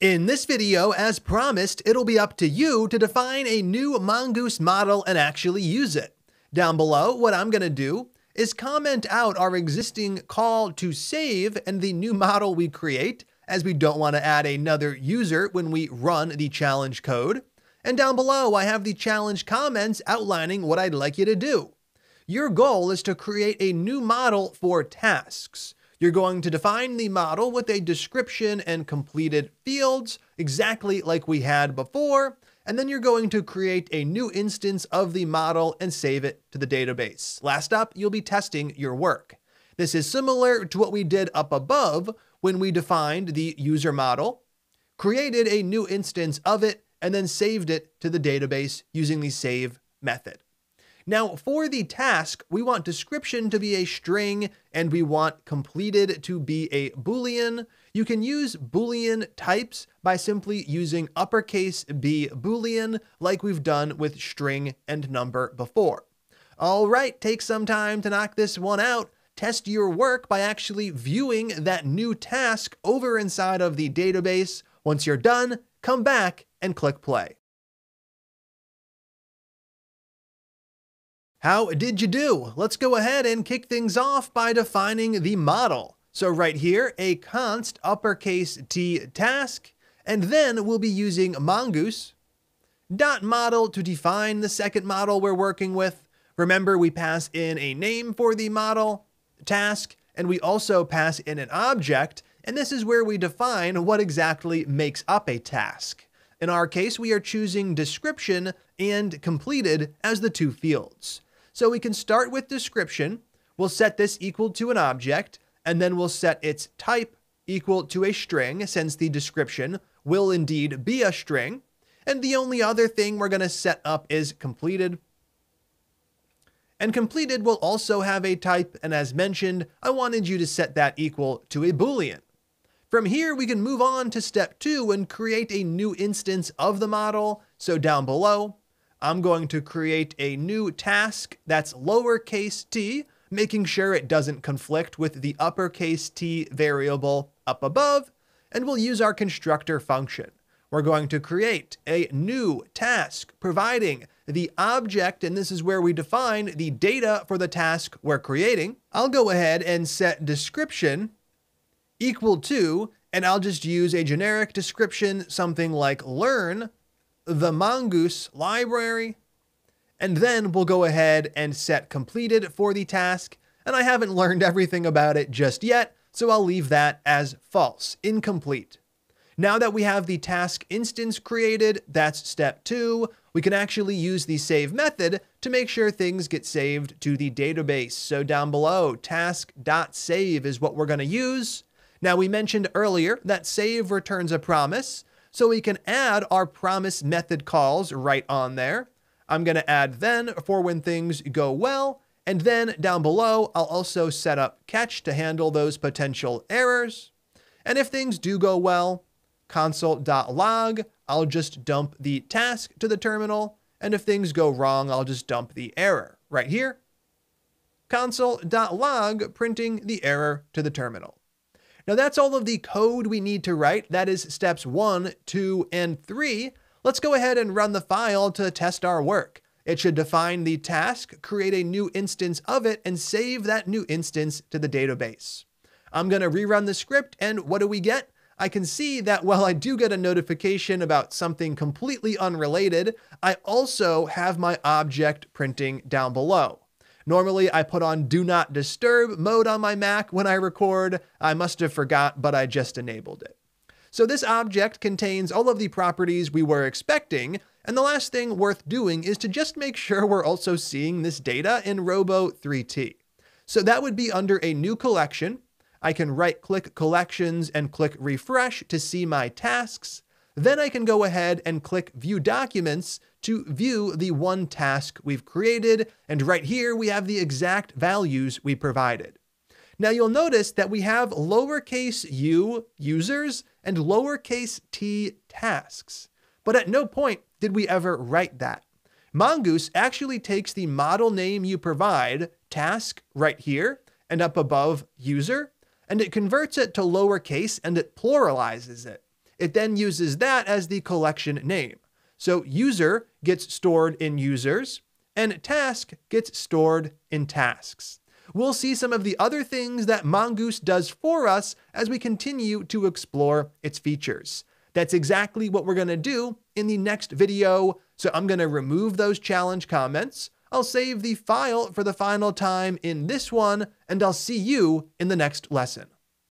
In this video, as promised, it'll be up to you to define a new Mongoose model and actually use it. Down below, what I'm going to do is comment out our existing call to save and the new model we create, as we don't want to add another user when we run the challenge code. And down below, I have the challenge comments outlining what I'd like you to do. Your goal is to create a new model for tasks. You're going to define the model with a description and completed fields, exactly like we had before, and then you're going to create a new instance of the model and save it to the database. Last up, you'll be testing your work. This is similar to what we did up above when we defined the user model, created a new instance of it, and then saved it to the database using the save method. Now, for the task, we want description to be a string and we want completed to be a Boolean. You can use Boolean types by simply using uppercase B Boolean like we've done with string and number before. All right, take some time to knock this one out. Test your work by actually viewing that new task over inside of the database. Once you're done, come back and click play. How did you do? Let's go ahead and kick things off by defining the model. So right here, a const uppercase T task, and then we'll be using Mongoose .model to define the second model we're working with. Remember, we pass in a name for the model, task, and we also pass in an object, and this is where we define what exactly makes up a task. In our case, we are choosing description and completed as the two fields. So we can start with description, we'll set this equal to an object, and then we'll set its type equal to a string, since the description will indeed be a string. And the only other thing we're going to set up is completed. And completed will also have a type, and as mentioned, I wanted you to set that equal to a Boolean. From here, we can move on to step 2 and create a new instance of the model. So down below, I'm going to create a new task that's lowercase t, making sure it doesn't conflict with the uppercase T variable up above, and we'll use our constructor function. We're going to create a new task providing the object, and this is where we define the data for the task we're creating. I'll go ahead and set description equal to, and I'll just use a generic description, something like learn the Mongoose library, and then we'll go ahead and set completed for the task, and I haven't learned everything about it just yet, so I'll leave that as false, incomplete. Now that we have the task instance created, that's step 2, we can actually use the save method to make sure things get saved to the database. So down below, task.save is what we're going to use. Now, we mentioned earlier that save returns a promise, so we can add our promise method calls right on there. I'm going to add then for when things go well, and then down below, I'll also set up catch to handle those potential errors. And if things do go well, console.log, I'll just dump the task to the terminal, and if things go wrong, I'll just dump the error right here. Console.log, printing the error to the terminal. Now that's all of the code we need to write. That is steps 1, 2, and 3. Let's go ahead and run the file to test our work. It should define the task, create a new instance of it, and save that new instance to the database. I'm going to rerun the script, and what do we get? I can see that while I do get a notification about something completely unrelated, I also have my object printing down below. Normally, I put on Do Not Disturb mode on my Mac when I record. I must have forgot, but I just enabled it. So this object contains all of the properties we were expecting, and the last thing worth doing is to just make sure we're also seeing this data in Robo3T. So that would be under a new collection. I can right-click Collections and click Refresh to see my tasks. Then I can go ahead and click View Documents to view the one task we've created, and right here we have the exact values we provided. Now you'll notice that we have lowercase u users and lowercase t tasks, but at no point did we ever write that. Mongoose actually takes the model name you provide, task right here, and up above user, and it converts it to lowercase and it pluralizes it. it then uses that as the collection name. So user gets stored in users, and task gets stored in tasks. We'll see some of the other things that Mongoose does for us as we continue to explore its features. That's exactly what we're going to do in the next video. So I'm going to remove those challenge comments. I'll save the file for the final time in this one, and I'll see you in the next lesson.